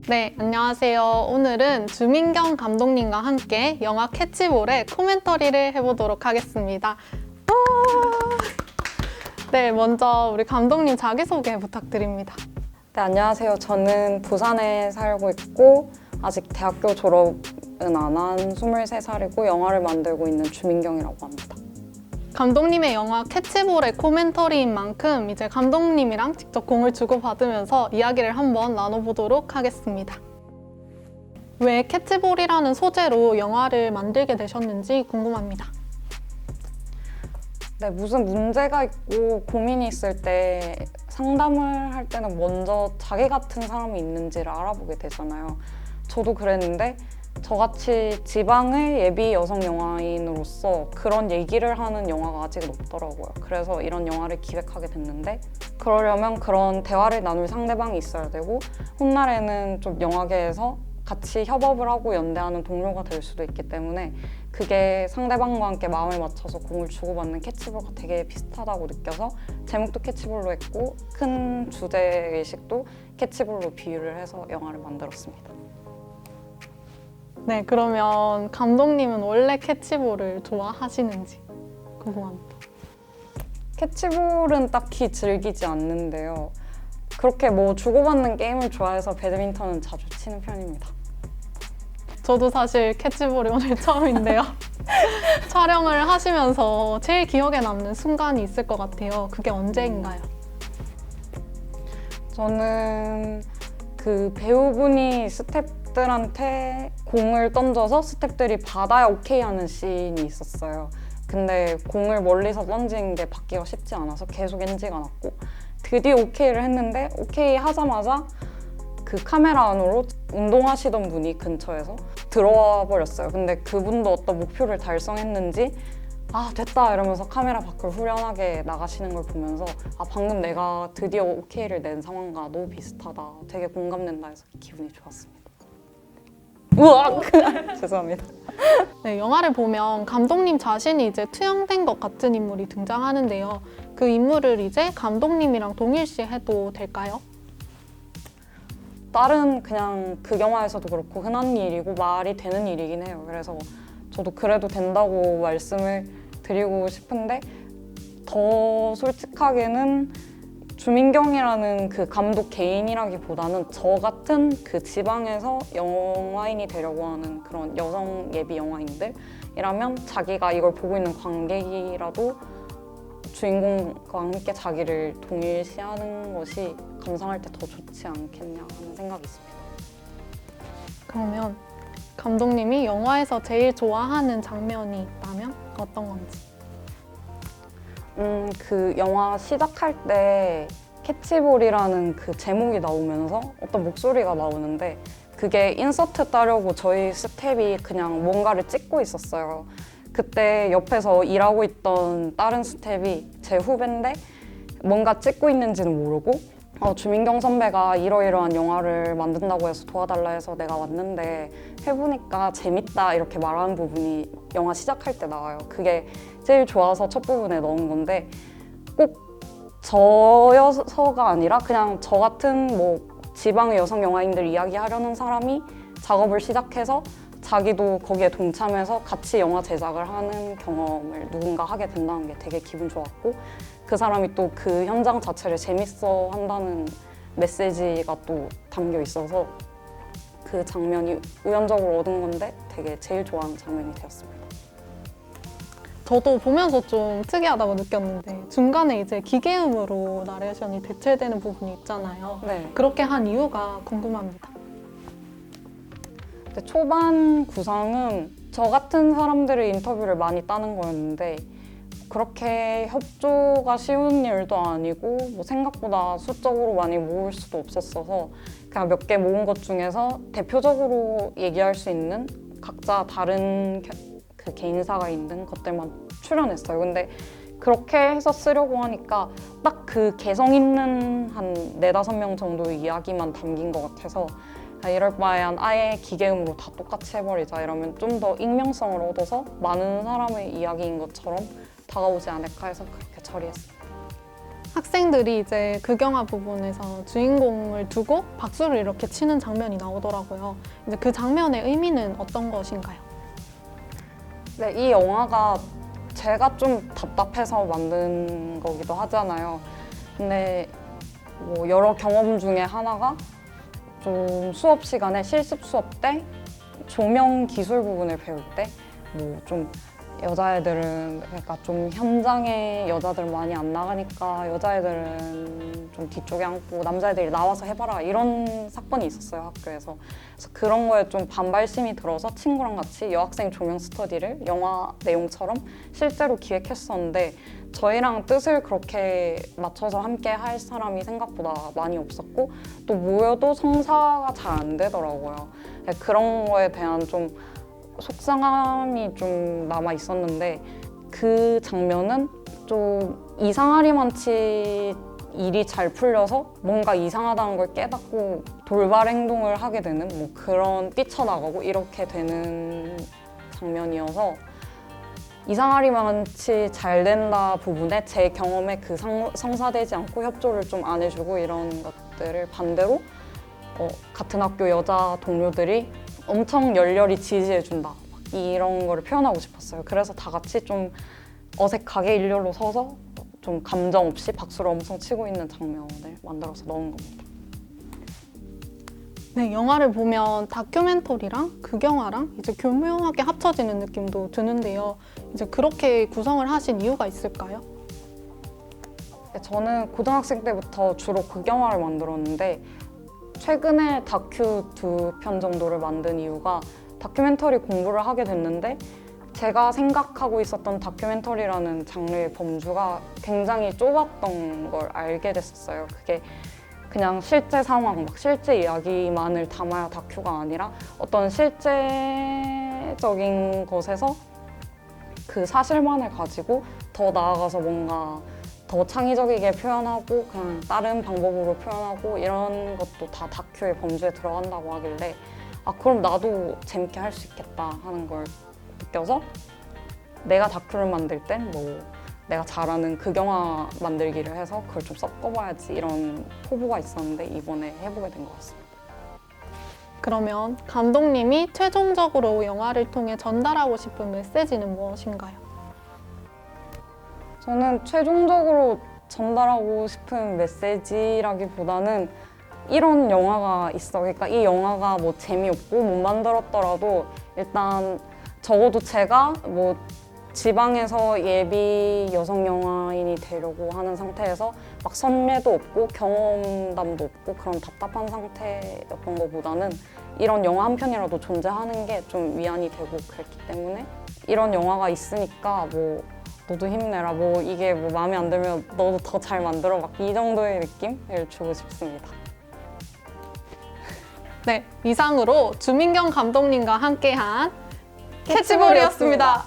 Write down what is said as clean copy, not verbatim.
네, 안녕하세요. 오늘은 주민경 감독님과 함께 영화 캐치볼의 코멘터리를 해보도록 하겠습니다. 네, 먼저 우리 감독님 자기소개 부탁드립니다. 네, 안녕하세요. 저는 부산에 살고 있고 아직 대학교 졸업은 안 한 23살이고 영화를 만들고 있는 주민경이라고 합니다. 감독님의 영화 캐치볼의 코멘터리인 만큼 이제 감독님이랑 직접 공을 주고받으면서 이야기를 한번 나눠보도록 하겠습니다. 왜 캐치볼이라는 소재로 영화를 만들게 되셨는지 궁금합니다. 네, 무슨 문제가 있고 고민이 있을 때 상담을 할 때는 먼저 자기 같은 사람이 있는지를 알아보게 되잖아요. 저도 그랬는데 저같이 지방의 예비 여성 영화인으로서 그런 얘기를 하는 영화가 아직은 없더라고요. 그래서 이런 영화를 기획하게 됐는데 그러려면 그런 대화를 나눌 상대방이 있어야 되고 훗날에는 좀 영화계에서 같이 협업을 하고 연대하는 동료가 될 수도 있기 때문에 그게 상대방과 함께 마음을 맞춰서 공을 주고받는 캐치볼과 되게 비슷하다고 느껴서 제목도 캐치볼로 했고 큰 주제의식도 캐치볼로 비유를 해서 영화를 만들었습니다. 네, 그러면 감독님은 원래 캐치볼을 좋아하시는지 궁금합니다. 캐치볼은 딱히 즐기지 않는데요. 그렇게 뭐 주고받는 게임을 좋아해서 배드민턴은 자주 치는 편입니다. 저도 사실 캐치볼이 오늘 처음인데요. 촬영을 하시면서 제일 기억에 남는 순간이 있을 것 같아요. 그게 언제인가요? 저는 그 배우분이 스태프들한테 공을 던져서 스태프들이 받아야 오케이 하는 씬이 있었어요. 근데 공을 멀리서 던지는 게 받기가 쉽지 않아서 계속 NG가 났고 드디어 오케이를 했는데 오케이 하자마자 그 카메라 안으로 운동하시던 분이 근처에서 들어와 버렸어요. 근데 그분도 어떤 목표를 달성했는지 아 됐다 이러면서 카메라 밖으로 후련하게 나가시는 걸 보면서 아 방금 내가 드디어 오케이를 낸 상황과 너무 비슷하다. 되게 공감된다 해서 기분이 좋았습니다. 우와! 죄송합니다. 네, 영화를 보면 감독님 자신이 이제 투영된 것 같은 인물이 등장하는데요. 그 인물을 이제 감독님이랑 동일시해도 될까요? 다른 그냥 그 영화에서도 그렇고 흔한 일이고 말이 되는 일이긴 해요. 그래서 저도 그래도 된다고 말씀을 드리고 싶은데 더 솔직하게는 주민경이라는 그 감독 개인이라기보다는 저 같은 그 지방에서 영화인이 되려고 하는 그런 여성 예비 영화인들이라면 자기가 이걸 보고 있는 관객이라도 주인공과 함께 자기를 동일시하는 것이 감상할 때 더 좋지 않겠냐 하는 생각이 있습니다. 그러면 감독님이 영화에서 제일 좋아하는 장면이 있다면 어떤 건지? 그 영화 시작할 때 캐치볼이라는 그 제목이 나오면서 어떤 목소리가 나오는데 그게 인서트 따려고 저희 스텝이 그냥 뭔가를 찍고 있었어요. 그때 옆에서 일하고 있던 다른 스텝이 제 후배인데 뭔가 찍고 있는지는 모르고 주민경 선배가 이러이러한 영화를 만든다고 해서 도와달라 해서 내가 왔는데 해보니까 재밌다 이렇게 말하는 부분이 영화 시작할 때 나와요. 그게 제일 좋아서 첫 부분에 넣은 건데 꼭 저여서가 아니라 그냥 저 같은 뭐 지방의 여성 영화인들 이야기하려는 사람이 작업을 시작해서 자기도 거기에 동참해서 같이 영화 제작을 하는 경험을 누군가 하게 된다는 게 되게 기분 좋았고 그 사람이 또 그 현장 자체를 재밌어 한다는 메시지가 또 담겨 있어서 그 장면이 우연적으로 얻은 건데 되게 제일 좋아하는 장면이 되었습니다. 저도 보면서 좀 특이하다고 느꼈는데 중간에 이제 기계음으로 나레이션이 대체되는 부분이 있잖아요. 네. 그렇게 한 이유가 궁금합니다. 근데 초반 구상은 저 같은 사람들의 인터뷰를 많이 따는 거였는데 그렇게 협조가 쉬운 일도 아니고 뭐 생각보다 수적으로 많이 모을 수도 없었어서 그냥 몇 개 모은 것 중에서 대표적으로 얘기할 수 있는 각자 다른 그 개인사가 있는 것들만 출연했어요. 근데 그렇게 해서 쓰려고 하니까 딱 그 개성 있는 한 4-5명 정도의 이야기만 담긴 것 같아서 이럴 바에는 아예 기계음으로 다 똑같이 해버리자 이러면 좀 더 익명성을 얻어서 많은 사람의 이야기인 것처럼 다가오지 않을까 해서 그렇게 처리했습니다. 학생들이 이제 극영화 부분에서 주인공을 두고 박수를 이렇게 치는 장면이 나오더라고요. 이제 그 장면의 의미는 어떤 것인가요? 네, 이 영화가 제가 좀 답답해서 만든 거기도 하잖아요. 근데 뭐 여러 경험 중에 하나가 좀 수업 시간에 실습 수업 때 조명 기술 부분을 배울 때 뭐 좀 여자애들은 그러니까 좀 현장에 여자들 많이 안 나가니까 여자애들은 좀 뒤쪽에 앉고 남자애들이 나와서 해봐라 이런 사건이 있었어요, 학교에서. 그래서 그런 거에 좀 반발심이 들어서 친구랑 같이 여학생 조명 스터디를 영화 내용처럼 실제로 기획했었는데 저희랑 뜻을 그렇게 맞춰서 함께 할 사람이 생각보다 많이 없었고 또 모여도 성사가 잘 안 되더라고요. 그런 거에 대한 좀 속상함이 좀 남아 있었는데 그 장면은 좀 이상하리만치 일이 잘 풀려서 뭔가 이상하다는 걸 깨닫고 돌발 행동을 하게 되는 뭐 그런 뛰쳐나가고 이렇게 되는 장면이어서 이상하리만치 잘 된다 부분에 제 경험에 그 성사되지 않고 협조를 좀 안 해주고 이런 것들을 반대로 같은 학교 여자 동료들이 엄청 열렬히 지지해준다 이런 거를 표현하고 싶었어요. 그래서 다 같이 좀 어색하게 일렬로 서서 좀 감정 없이 박수를 엄청 치고 있는 장면을 만들어서 넣은 겁니다. 네, 영화를 보면 다큐멘터리랑 극영화랑 이제 교묘하게 합쳐지는 느낌도 드는데요. 이제 그렇게 구성을 하신 이유가 있을까요? 저는 고등학생 때부터 주로 극영화를 만들었는데 최근에 다큐 2편 정도를 만든 이유가 다큐멘터리 공부를 하게 됐는데 제가 생각하고 있었던 다큐멘터리라는 장르의 범주가 굉장히 좁았던 걸 알게 됐었어요. 그게 그냥 실제 상황, 막 실제 이야기만을 담아야 다큐가 아니라 어떤 실제적인 것에서 그 사실만을 가지고 더 나아가서 뭔가 더 창의적이게 표현하고 그냥 다른 방법으로 표현하고 이런 것도 다 다큐의 범주에 들어간다고 하길래 그럼 나도 재밌게 할 수 있겠다 하는 걸 느껴서 내가 다큐를 만들 땐 뭐 내가 잘하는 극영화 만들기를 해서 그걸 좀 섞어봐야지 이런 포부가 있었는데 이번에 해보게 된 것 같습니다. 그러면 감독님이 최종적으로 영화를 통해 전달하고 싶은 메시지는 무엇인가요? 저는 최종적으로 전달하고 싶은 메시지라기보다는 이런 영화가 있어. 그러니까 이 영화가 뭐 재미없고 못 만들었더라도 일단 적어도 제가 뭐 지방에서 예비 여성 영화인이 되려고 하는 상태에서 막 선례도 없고 경험담도 없고 그런 답답한 상태였던 것보다는 이런 영화 한 편이라도 존재하는 게 좀 위안이 되고 그랬기 때문에 이런 영화가 있으니까 뭐 너도 힘내라, 뭐 이게 뭐 마음에 안 들면 너도 더 잘 만들어 막 이 정도의 느낌을 주고 싶습니다. 네, 이상으로 주민경 감독님과 함께한 캐치볼이었습니다.